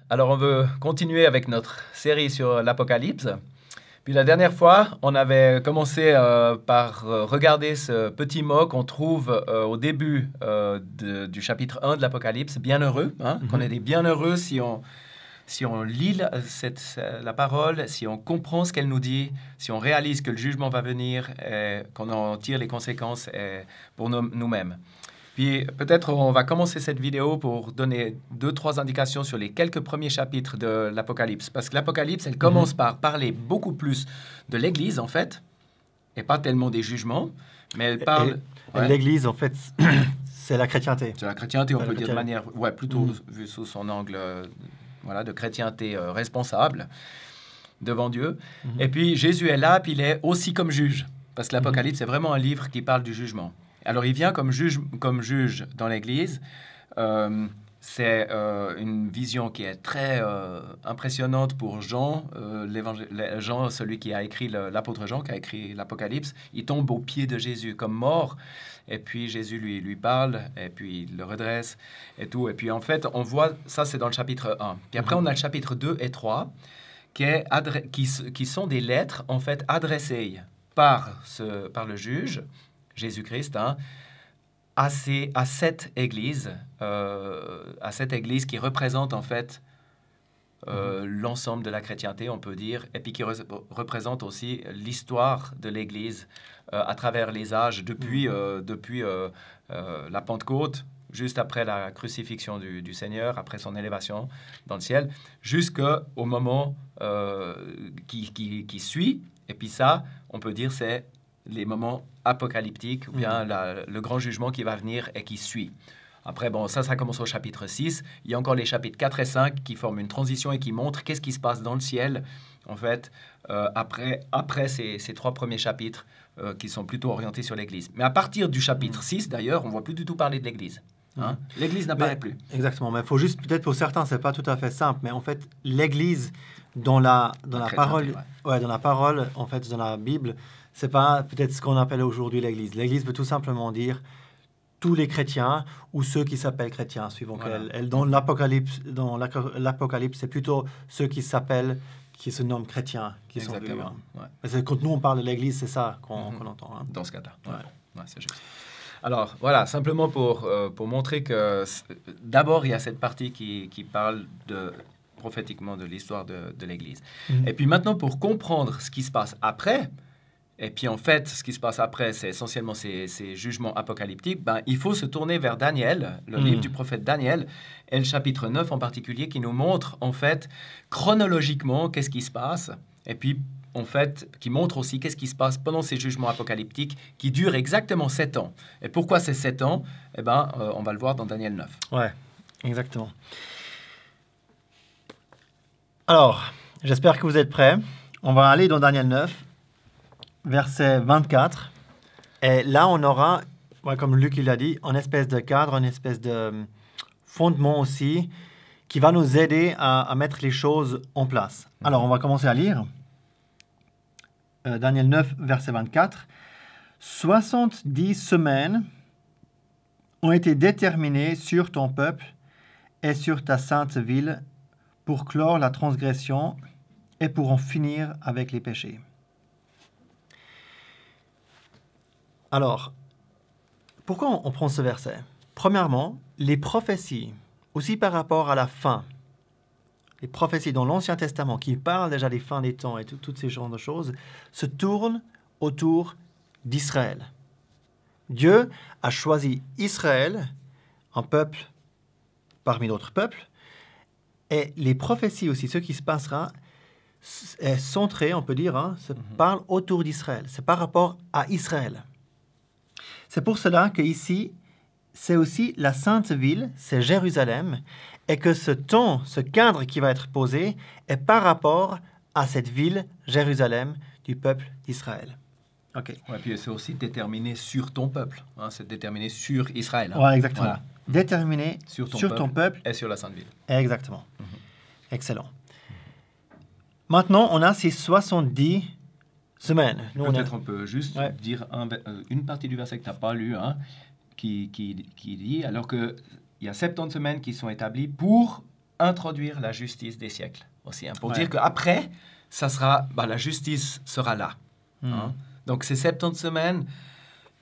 Alors, on veut continuer avec notre série sur l'Apocalypse. Puis la dernière fois, on avait commencé par regarder ce petit mot qu'on trouve au début du chapitre 1 de l'Apocalypse, bienheureux, qu'on est des bienheureux si on lit la parole, si on comprend ce qu'elle nous dit, si on réalise que le jugement va venir, et qu'on en tire les conséquences pour nous-mêmes. Puis peut-être on va commencer cette vidéo pour donner 2-3 indications sur les quelques premiers chapitres de l'Apocalypse. Parce que l'Apocalypse, elle commence par parler beaucoup plus de l'Église, en fait, et pas tellement des jugements, mais elle parle... L'Église, en fait, c'est la chrétienté. C'est la chrétienté, on peut dire de manière... plutôt vu sous son angle de chrétienté responsable devant Dieu. Et puis Jésus est là, puis il est aussi comme juge. Parce que l'Apocalypse, c'est vraiment un livre qui parle du jugement. Alors, il vient comme juge dans l'Église. C'est une vision qui est très impressionnante pour Jean, Jean, celui qui a écrit l'apôtre Jean, qui a écrit l'Apocalypse. Il tombe aux pieds de Jésus comme mort. Et puis, Jésus lui parle, et puis il le redresse, et tout. Et puis, en fait, on voit, ça, c'est dans le chapitre 1. Puis après, on a le chapitre 2 et 3, qui sont des lettres, en fait, adressées par le juge, Jésus-Christ, à cette église qui représente en fait l'ensemble de la chrétienté, on peut dire, et puis qui représente aussi l'histoire de l'église à travers les âges, depuis la Pentecôte, juste après la crucifixion du Seigneur, après son élévation dans le ciel, jusqu'au moment qui suit. Et puis ça, on peut dire, c'est les moments apocalyptiques, ou bien le grand jugement qui va venir et qui suit. Après, ça commence au chapitre 6. Il y a encore les chapitres 4 et 5 qui forment une transition et qui montrent qu'est-ce qui se passe dans le ciel, en fait, après ces 3 premiers chapitres qui sont plutôt orientés sur l'Église. Mais à partir du chapitre 6, d'ailleurs, on ne voit plus du tout parler de l'Église. L'Église n'apparaît plus. Exactement, mais il faut juste, peut-être pour certains, c'est pas tout à fait simple, mais en fait, l'Église, dans la parole, dans la parole, en fait, dans la Bible, c'est pas peut-être ce qu'on appelle aujourd'hui l'Église. L'Église veut tout simplement dire tous les chrétiens ou ceux qui s'appellent chrétiens, suivant qu'elle. Dans l'Apocalypse, c'est plutôt ceux qui se nomment chrétiens, qui sont vus. Parce que quand nous on parle de l'Église, c'est ça qu'on entend. Dans ce cas-là. C'est juste. Alors, voilà, simplement pour montrer que d'abord, il y a cette partie qui parle prophétiquement de l'histoire de l'Église. Et puis maintenant, pour comprendre ce qui se passe après, et puis en fait, ce qui se passe après, c'est essentiellement ces jugements apocalyptiques, il faut se tourner vers Daniel, le livre du prophète Daniel, et le chapitre 9 en particulier, qui nous montre en fait chronologiquement qu'est-ce qui se passe, et puis en fait, qui montre aussi qu'est-ce qui se passe pendant ces jugements apocalyptiques qui durent exactement 7 ans. Et pourquoi ces 7 ans? On va le voir dans Daniel 9. Ouais, exactement. Alors, j'espère que vous êtes prêts. On va aller dans Daniel 9, verset 24. Et là, on aura, comme Luc l'a dit, une espèce de cadre, une espèce de fondement aussi, qui va nous aider à mettre les choses en place. Alors, on va commencer à lire. Daniel 9, verset 24. 70 semaines ont été déterminées sur ton peuple et sur ta sainte ville pour clore la transgression et pour en finir avec les péchés. Alors, pourquoi on prend ce verset? Premièrement, les prophéties, aussi par rapport à la fin, les prophéties dans l'Ancien Testament qui parlent déjà des fins des temps et toutes ces genres de choses, se tournent autour d'Israël. Dieu a choisi Israël, un peuple parmi d'autres peuples, et les prophéties aussi, ce qui se passera, est centré, on peut dire, se parle autour d'Israël. C'est par rapport à Israël. C'est pour cela qu'ici, c'est aussi la sainte ville, c'est Jérusalem, et que ce temps, ce cadre qui va être posé est par rapport à cette ville, Jérusalem, du peuple d'Israël. OK. Ouais, puis c'est aussi déterminé sur ton peuple. C'est déterminé sur Israël. Oui, exactement. Voilà. Déterminé sur ton peuple. Et sur la sainte ville. Exactement. Excellent. Maintenant, on a ces 70 semaines. Peut-être on peut juste dire une partie du verset que tu n'as pas lu, qui dit, alors qu'il y a 70 semaines qui sont établies pour introduire la justice des siècles aussi, hein, pour dire qu'après, ça sera, la justice sera là. Hein. Donc, ces 70 semaines,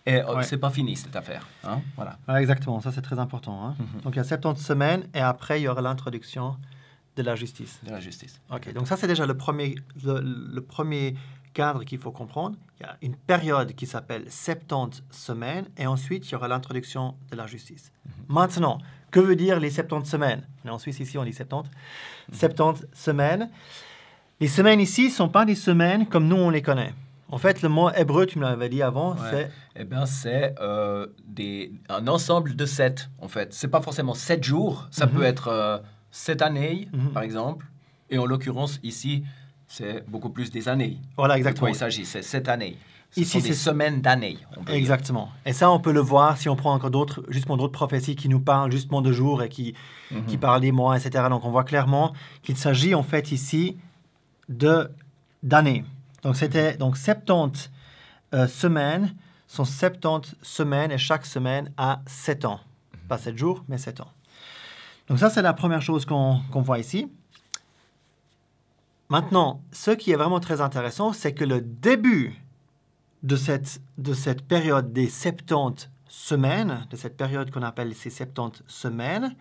et c'est pas fini cette affaire. Hein, voilà. Exactement, ça c'est très important. Hein. Donc, il y a 70 semaines et après, il y aura l'introduction de la justice. De la justice. OK, donc ça c'est déjà le premier cadre qu'il faut comprendre. Il y a une période qui s'appelle 70 semaines et ensuite, il y aura l'introduction de la justice. Maintenant, que veut dire les 70 semaines? En Suisse, ici, on dit 70. 70 semaines. Les semaines ici ne sont pas des semaines comme nous, on les connaît. En fait, le mot hébreu, tu me l'avais dit avant, c'est... Eh bien, c'est un ensemble de 7, en fait. Ce n'est pas forcément 7 jours. Ça peut être 7 années, par exemple. Et en l'occurrence, ici, c'est beaucoup plus des années. Voilà, exactement. De quoi il s'agit, c'est 7 années. Ici, c'est des semaines d'années. Exactement. Et ça, on peut le voir si on prend encore d'autres prophéties qui nous parlent justement de jours et qui parlent des mois, etc. Donc, on voit clairement qu'il s'agit en fait ici d'années. Donc, c'était 70 semaines, sont 70 semaines et chaque semaine a 7 ans. Pas 7 jours, mais 7 ans. Donc, ça, c'est la première chose qu'on voit ici. Maintenant, ce qui est vraiment très intéressant, c'est que le début de cette période des 70 semaines, de cette période qu'on appelle ces 70 semaines,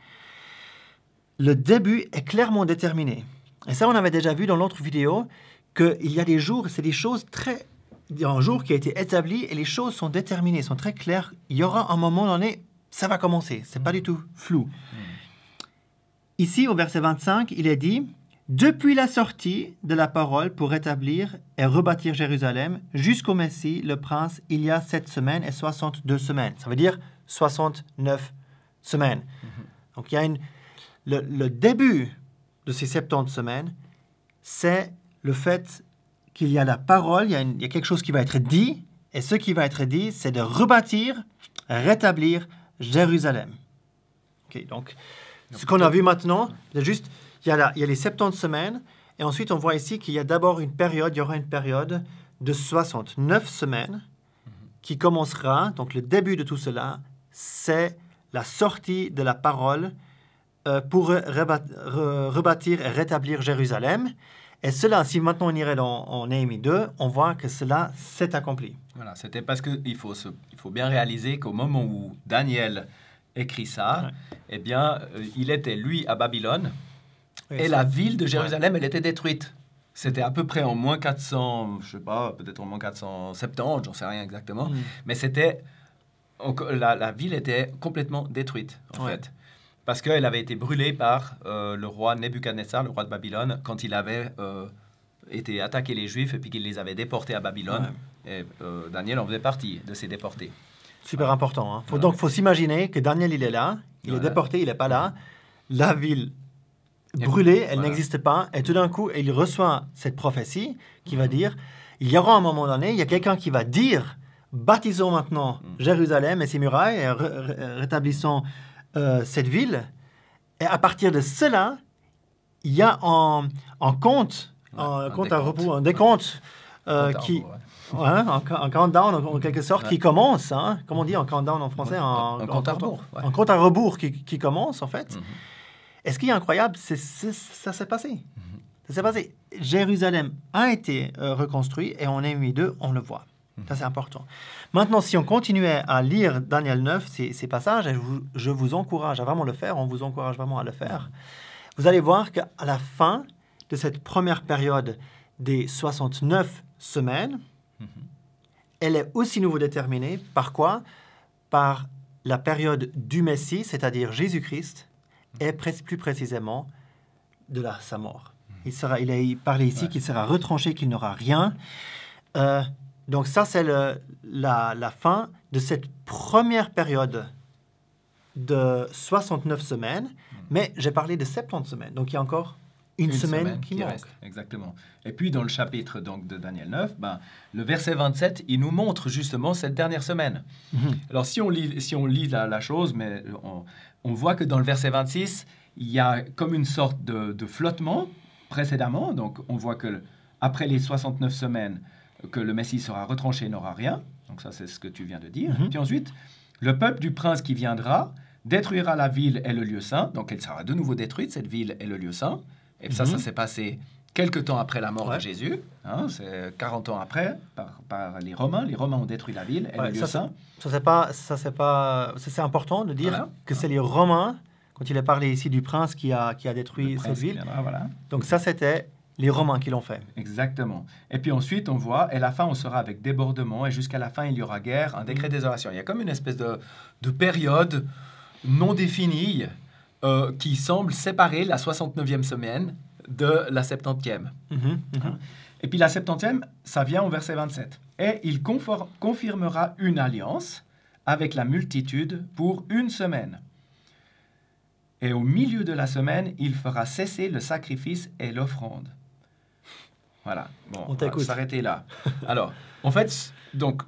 le début est clairement déterminé. Et ça, on avait déjà vu dans l'autre vidéo qu'il y a des jours, c'est des choses très... Il y a un jour qui a été établi et les choses sont déterminées, sont très claires. Il y aura un moment donné, ça va commencer. Ce n'est pas du tout flou. Ici, au verset 25, il est dit... Depuis la sortie de la parole pour rétablir et rebâtir Jérusalem jusqu'au Messie, le prince, il y a 7 semaines et 62 semaines. Ça veut dire 69 semaines. Donc, il y a le début de ces 70 semaines, c'est le fait qu'il y a la parole, il y a quelque chose qui va être dit, et ce qui va être dit, c'est de rebâtir, rétablir Jérusalem. Okay, donc, ce qu'on a vu maintenant, c'est juste... Il y a les 70 semaines, et ensuite on voit ici qu'il y a d'abord il y aura une période de 69 semaines qui commencera, donc le début de tout cela, c'est la sortie de la parole pour rebâtir et rétablir Jérusalem. Et cela, si maintenant on irait en Néhémie 2, on voit que cela s'est accompli. Voilà, c'était parce qu'il faut bien réaliser qu'au moment où Daniel écrit ça, eh bien, il était, lui, à Babylone, et la ville de Jérusalem, elle était détruite. C'était à peu près en moins 400, je sais pas, peut-être en moins 470, j'en sais rien exactement. Mais c'était... La ville était complètement détruite, en fait. Parce qu'elle avait été brûlée par le roi Nebuchadnezzar, le roi de Babylone, quand il avait été attaqué les Juifs et puis qu'il les avait déportés à Babylone. Et Daniel en faisait partie de ces déportés. Super important. Hein. Donc, il faut s'imaginer que Daniel, il est là, il est déporté, il n'est pas là. La ville... brûlée, elle n'existe pas, et tout d'un coup, il reçoit cette prophétie qui va dire, il y aura un moment donné, il y a quelqu'un qui va dire, baptisons maintenant Jérusalem et ses murailles, et rétablissons cette ville, et à partir de cela, il y a un décompte un countdown en quelque sorte qui commence, hein, comme on dit un countdown en français, un compte à rebours. Un compte à rebours qui commence en fait. Et ce qui est incroyable, ça s'est passé. Ça s'est passé. Jérusalem a été reconstruit et en Néhémie 2, on le voit. Ça, c'est important. Maintenant, si on continuait à lire Daniel 9, ces passages, et je vous encourage à vraiment le faire, on vous encourage vraiment à le faire, vous allez voir qu'à la fin de cette première période des 69 semaines, elle est aussi nouveau déterminée par quoi? Par la période du Messie, c'est-à-dire Jésus-Christ, et plus précisément de sa mort. Il parlait ici qu'il sera retranché, qu'il n'aura rien. Donc ça, c'est la fin de cette première période de 69 semaines, mais j'ai parlé de 70 semaines, donc il y a encore une semaine qui manque. Reste, exactement. Et puis dans le chapitre donc, de Daniel 9, le verset 27, il nous montre justement cette dernière semaine. Alors si on lit la chose, mais on voit que dans le verset 26, il y a comme une sorte de flottement précédemment. Donc, on voit que après les 69 semaines, que le Messie sera retranché, n'aura rien. Donc, ça, c'est ce que tu viens de dire. Puis ensuite, le peuple du prince qui viendra détruira la ville et le lieu saint. Donc, elle sera de nouveau détruite, cette ville et le lieu saint. Et ça s'est passé quelque temps après la mort de Jésus. Hein, c'est 40 ans après, par les Romains. Les Romains ont détruit la ville et le lieu saint. C'est important de dire que c'est les Romains, quand il est parlé ici du prince qui a détruit cette ville. Voilà. Donc ça, c'était les Romains qui l'ont fait. Exactement. Et puis ensuite, on voit, et à la fin, on sera avec débordement, et jusqu'à la fin, il y aura guerre, un décret de désolation. Il y a comme une espèce de période non définie qui semble séparer la 69e semaine de la 70e. Et puis la 70e, ça vient au verset 27. Et il confirmera une alliance avec la multitude pour une semaine. Et au milieu de la semaine, il fera cesser le sacrifice et l'offrande. Voilà. Bon, on va s'arrêter là. Alors, en fait, donc,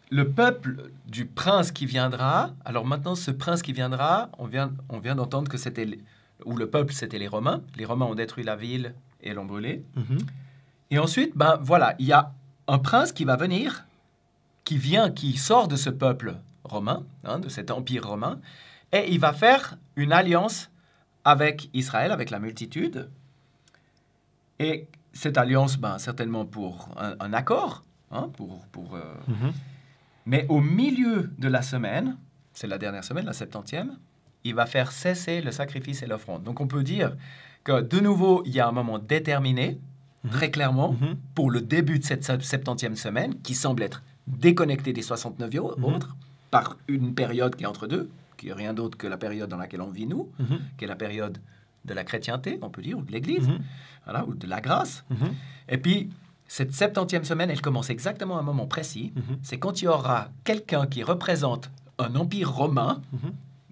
le peuple du prince qui viendra, alors maintenant, ce prince qui viendra, on vient d'entendre que c'était, ou le peuple, c'était les Romains. Les Romains ont détruit la ville et l'ont brûlée. Et ensuite, voilà, il y a un prince qui va venir, qui sort de ce peuple romain, de cet empire romain, et il va faire une alliance avec Israël, avec la multitude. Et cette alliance, certainement pour un accord, mais au milieu de la semaine, c'est la dernière semaine, la 70e, il va faire cesser le sacrifice et l'offrande. Donc on peut dire que de nouveau, il y a un moment déterminé, très clairement, pour le début de cette 70e semaine, qui semble être déconnectée des 69 autres, par une période qui est entre deux, qui n'est rien d'autre que la période dans laquelle on vit nous, qui est la période de la chrétienté, on peut dire, ou de l'Église, voilà, ou de la grâce. Et puis, cette 70e semaine, elle commence exactement à un moment précis. C'est quand il y aura quelqu'un qui représente un empire romain,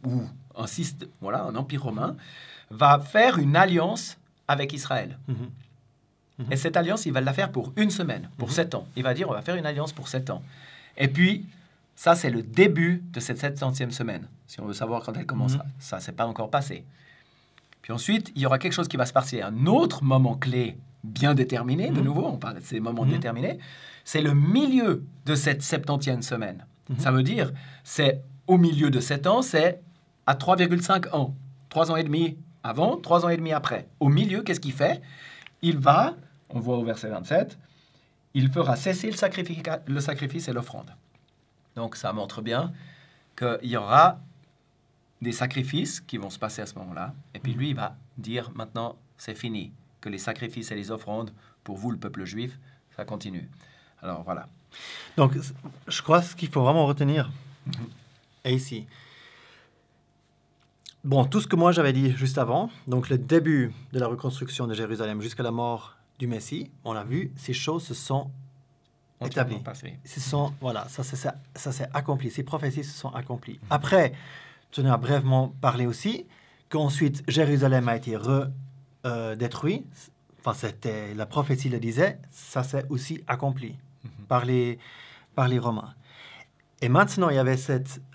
ou un empire romain, va faire une alliance avec Israël. Et cette alliance, il va la faire pour une semaine, pour 7 ans. Il va dire, on va faire une alliance pour 7 ans. Et puis, ça, c'est le début de cette 70e semaine. Si on veut savoir quand elle commencera. Ça, c'est pas encore passé. Puis ensuite, il y aura quelque chose qui va se passer. Un autre moment clé bien déterminé, de nouveau, on parle de ces moments déterminés, c'est le milieu de cette 70e semaine. Ça veut dire, c'est au milieu de 7 ans, c'est à 3,5 ans. 3 ans et demi avant, 3 ans et demi après. Au milieu, qu'est-ce qu'il fait? Il va, on voit au verset 27, il fera cesser le sacrifice et l'offrande. Donc, ça montre bien qu'il y aura des sacrifices qui vont se passer à ce moment-là. Et puis lui, il va dire, maintenant, c'est fini. Que les sacrifices et les offrandes, pour vous, le peuple juif, ça continue. Alors, voilà. Donc, je crois que ce qu'il faut vraiment retenir est ici. Bon, tout ce que moi j'avais dit juste avant, donc le début de la reconstruction de Jérusalem jusqu'à la mort du Messie, on a vu, ces choses se sont établies. Voilà, ça s'est accompli. Ces prophéties se sont accomplies. Après, je n'ai brièvement parlé aussi qu'ensuite Jérusalem a été détruit. Enfin, la prophétie le disait, ça s'est aussi accompli par les Romains. Et maintenant, il y avait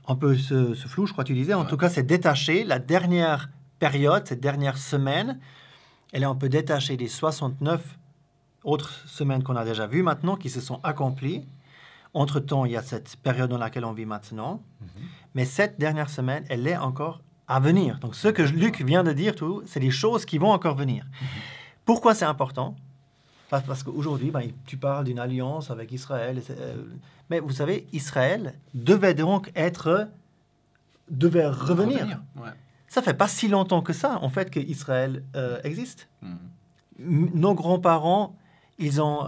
un peu ce flou, je crois que tu disais. En tout cas, c'est détaché. La dernière période, cette dernière semaine, elle est un peu détachée des 69 autres semaines qu'on a déjà vues maintenant, qui se sont accomplies. Entre-temps, il y a cette période dans laquelle on vit maintenant. Mais cette dernière semaine, elle est encore à venir. Donc, ce que Luc vient de dire, c'est des choses qui vont encore venir. Pourquoi c'est important? Parce qu'aujourd'hui, tu parles d'une alliance avec Israël. Mais vous savez, Israël devait donc devait revenir. Ouais. Ça fait pas si longtemps que ça, en fait, qu'Israël existe. Nos grands-parents, ils ont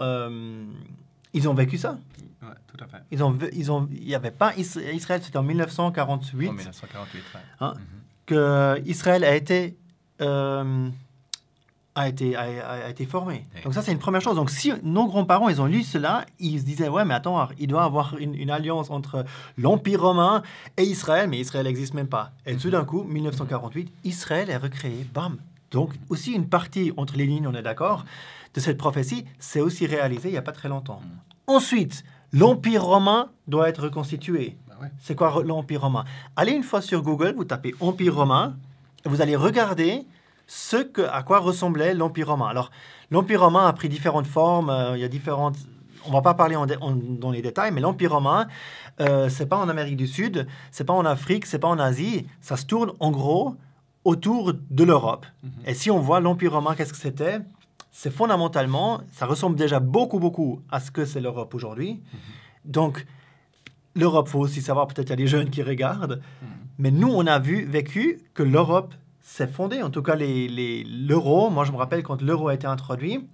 vécu ça. Ouais, tout à fait. Il y avait pas Israël, c'était en 1948. En 1948, ouais. Que Israël a été formé. Ouais. Donc ça, c'est une première chose. Donc si nos grands-parents, ils ont lu cela, ils se disaient, ouais, mais attends, il doit y avoir une alliance entre l'Empire romain et Israël, mais Israël n'existe même pas. Et tout d'un coup, 1948, Israël est recréé, bam. Donc aussi une partie entre les lignes, on est d'accord, de cette prophétie, c'est aussi réalisé il n'y a pas très longtemps. Ensuite, l'Empire romain doit être reconstitué. Ouais. C'est quoi l'Empire romain? Allez une fois sur Google, vous tapez Empire romain, et vous allez regarder à quoi ressemblait l'Empire romain. Alors, l'Empire romain a pris différentes formes, il y a différentes on ne va pas parler dans les détails, mais l'Empire romain, c'est pas en Amérique du Sud, c'est pas en Afrique, c'est pas en Asie. Ça se tourne en gros autour de l'Europe. Et si on voit l'Empire romain, qu'est-ce que c'était? C'est fondamentalement, ça ressemble déjà beaucoup à ce que c'est l'Europe aujourd'hui. Donc, l'Europe, il faut aussi savoir, peut-être il y a des jeunes qui regardent, mais nous, on a vécu que l'Europe s'est fondée. En tout cas, l'euro, moi je me rappelle quand l'euro a été introduit.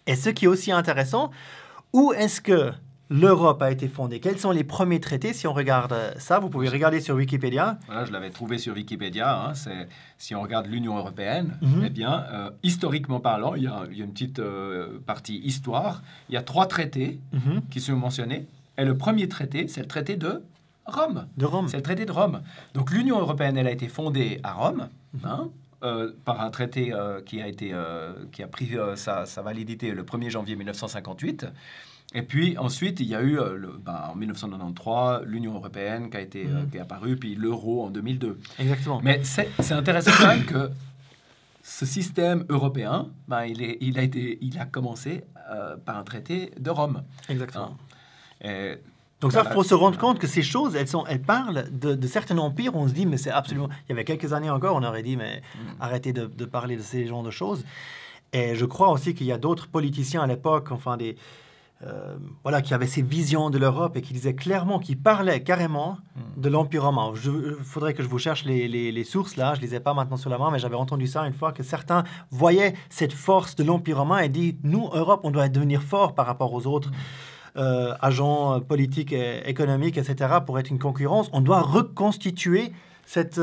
Et ce qui est aussi intéressant, où est-ce que l'Europe a été fondée? Quels sont les premiers traités? Si on regarde ça, vous pouvez regarder sur Wikipédia. Voilà, je l'avais trouvé sur Wikipédia. Si on regarde l'Union européenne, eh bien, historiquement parlant, il y a une petite partie histoire. Il y a 3 traités qui sont mentionnés. Et le premier traité, c'est le traité de Rome. C'est le traité de Rome. Donc l'Union européenne, elle a été fondée à Rome, par un traité qui a pris sa validité le 1er janvier 1958. Et puis ensuite, il y a eu, en 1993, l'Union européenne qui est apparue, puis l'euro en 2002. Exactement. Mais c'est intéressant quand même que ce système européen, il a commencé par un traité de Rome. Exactement. Et donc ça, il faut se rendre compte que ces choses, elles parlent de certains empires. On se dit, mais c'est absolument... Il y avait quelques années encore, on aurait dit, mais arrêtez de parler de ces genres de choses. Et je crois aussi qu'il y a d'autres politiciens à l'époque, enfin qui avaient ces visions de l'Europe et qui disaient clairement, qui parlaient carrément de l'Empire romain. Il faudrait que je vous cherche les sources là, je ne les ai pas maintenant sur la main, mais j'avais entendu ça une fois, que certains voyaient cette force de l'Empire romain et disent, nous, Europe, on doit devenir fort par rapport aux autres agents politiques et économiques, etc., pour être une concurrence. On doit reconstituer cet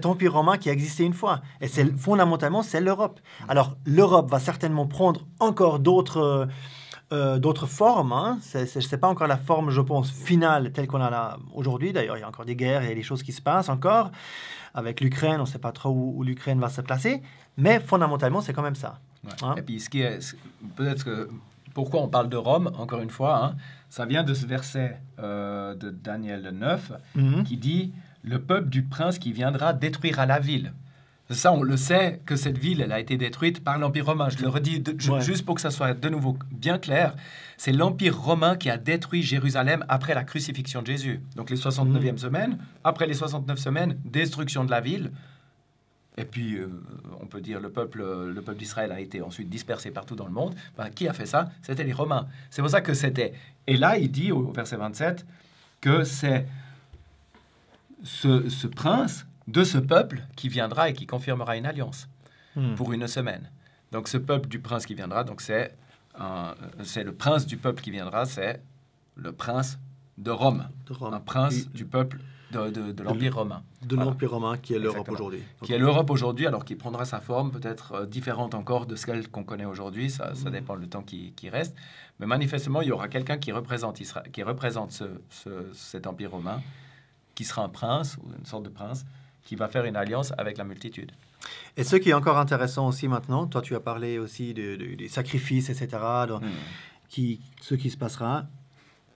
empire romain qui a existé une fois. Et fondamentalement, c'est l'Europe. Alors, l'Europe va certainement prendre encore d'autres formes. Ce n'est pas encore la forme, je pense, finale telle qu'on a là aujourd'hui. D'ailleurs, il y a encore des guerres, il y a des choses qui se passent encore. Avec l'Ukraine, on ne sait pas trop où l'Ukraine va se placer. Mais fondamentalement, c'est quand même ça. Et puis, peut-être que... Pourquoi on parle de Rome, encore une fois, ça vient de ce verset de Daniel 9 qui dit « Le peuple du prince qui viendra détruira la ville ». Ça, on le sait que cette ville, elle a été détruite par l'Empire romain. Je le redis juste pour que ça soit de nouveau bien clair. C'est l'Empire romain qui a détruit Jérusalem après la crucifixion de Jésus. Donc les 69e semaines, après les 69 semaines, destruction de la ville. Et puis, on peut dire le peuple d'Israël a été ensuite dispersé partout dans le monde. Qui a fait ça? C'était les Romains. C'est pour ça que c'était... Et là, il dit au verset 27 que c'est ce prince de ce peuple qui viendra et qui confirmera une alliance pour une semaine. Donc, ce peuple du prince qui viendra, donc c'est le prince du peuple qui viendra, c'est le prince de Rome. Un prince du peuple de l'Empire romain. De l'Empire romain qui est l'Europe aujourd'hui. Qui est l'Europe aujourd'hui, alors qui prendra sa forme peut-être différente encore de celle qu'on connaît aujourd'hui. Ça dépend du temps qui reste. Mais manifestement, il y aura quelqu'un qui représente cet Empire romain, qui sera un prince, ou une sorte de prince, qui va faire une alliance avec la multitude. Et ce qui est encore intéressant aussi maintenant, toi tu as parlé aussi des sacrifices, etc., ce qui se passera.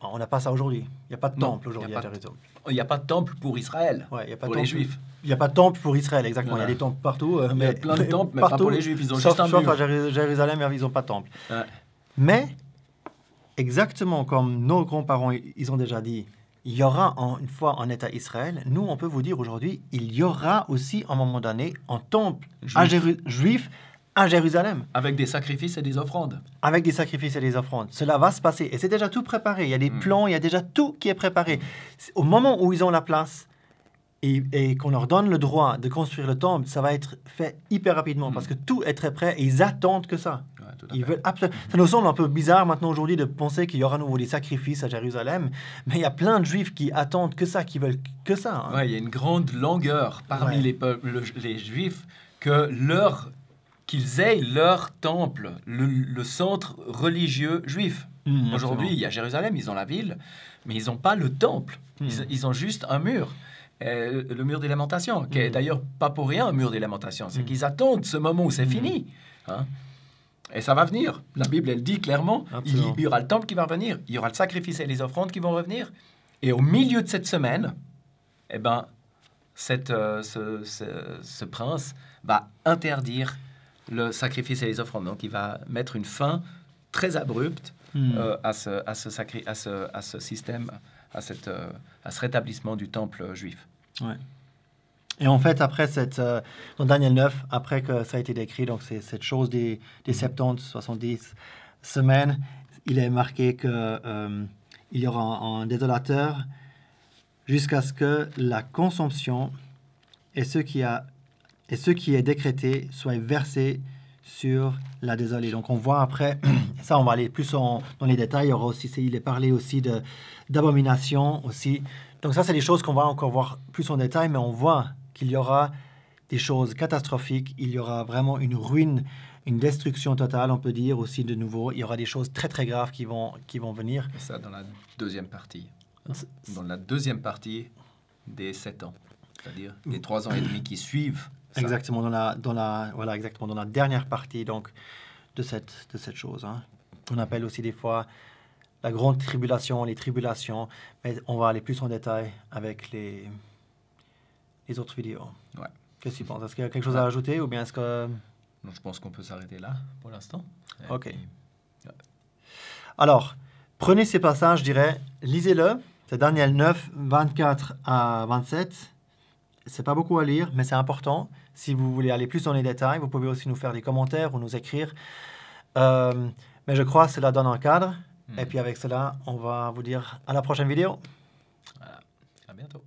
On n'a pas ça aujourd'hui. Il n'y a pas de temple aujourd'hui à Jérusalem. Il n'y a pas de temple pour Israël, pour les Juifs. Il n'y a pas de temple pour Israël, exactement. Voilà. Il y a des temples partout. Il y a plein de temples, mais pas pour les Juifs. Ils ont juste un mur. Sauf à Jérusalem, ils n'ont pas de temple. Ouais. Mais, exactement comme nos grands-parents, ils ont déjà dit, il y aura une fois en État Israël. Nous, on peut vous dire aujourd'hui, il y aura aussi, à un moment donné, un temple juif à Jérusalem. Avec des sacrifices et des offrandes. Avec des sacrifices et des offrandes. Cela va se passer. Et c'est déjà tout préparé. Il y a des plans, il y a déjà tout qui est préparé. Au moment où ils ont la place et qu'on leur donne le droit de construire le temple, ça va être fait hyper rapidement parce que tout est très prêt et ils attendent que ça. Ouais, ils veulent absolument... Ça nous semble un peu bizarre maintenant aujourd'hui de penser qu'il y aura à nouveau des sacrifices à Jérusalem, mais il y a plein de Juifs qui attendent que ça, qui veulent que ça. Ouais, il y a une grande langueur parmi les Juifs qu'ils aient leur temple, le centre religieux juif. Aujourd'hui, il y a Jérusalem, ils ont la ville, mais ils n'ont pas le temple. Ils ont juste un mur. Le mur des lamentations, qui est d'ailleurs pas pour rien un mur des lamentations. C'est qu'ils attendent ce moment où c'est fini. Et ça va venir. La Bible, elle dit clairement, il y aura le temple qui va revenir, il y aura le sacrifice et les offrandes qui vont revenir. Et au milieu de cette semaine, eh ben, ce prince va interdire le sacrifice et les offrandes. Donc, il va mettre une fin très abrupte à ce système, à ce rétablissement du temple juif. Ouais. Et en fait, après dans Daniel 9, après que ça a été décrit, donc c'est cette chose des 70, 70 semaines, il est marqué qu'il y aura un désolateur jusqu'à ce que la consomption et ce qui est décrété soit versé sur la désolée. Donc on voit après, ça on va aller plus dans les détails, il est parlé aussi d'abomination aussi. Donc ça c'est des choses qu'on va encore voir plus en détail, mais on voit qu'il y aura des choses catastrophiques, il y aura vraiment une ruine, une destruction totale, on peut dire aussi de nouveau. Il y aura des choses très très graves qui vont venir. Et ça dans la deuxième partie. Dans la deuxième partie des 7 ans, c'est-à-dire les 3 ans et demi qui suivent. Ça. Exactement, dans la dernière partie donc, de cette chose. Hein. On appelle aussi des fois la grande tribulation, les tribulations, mais on va aller plus en détail avec les autres vidéos. Ouais. Qu'est-ce que tu penses? Est-ce qu'il y a quelque chose à ajouter ou bien est-ce que... Non, je pense qu'on peut s'arrêter là pour l'instant. OK. Puis, ouais. Alors, prenez ces passages, je dirais, lisez-le. C'est Daniel 9, 24 à 27. C'est pas beaucoup à lire, mais c'est important. Si vous voulez aller plus dans les détails, vous pouvez aussi nous faire des commentaires ou nous écrire. Mais je crois que cela donne un cadre. Et puis avec cela, on va vous dire à la prochaine vidéo. Voilà. À bientôt.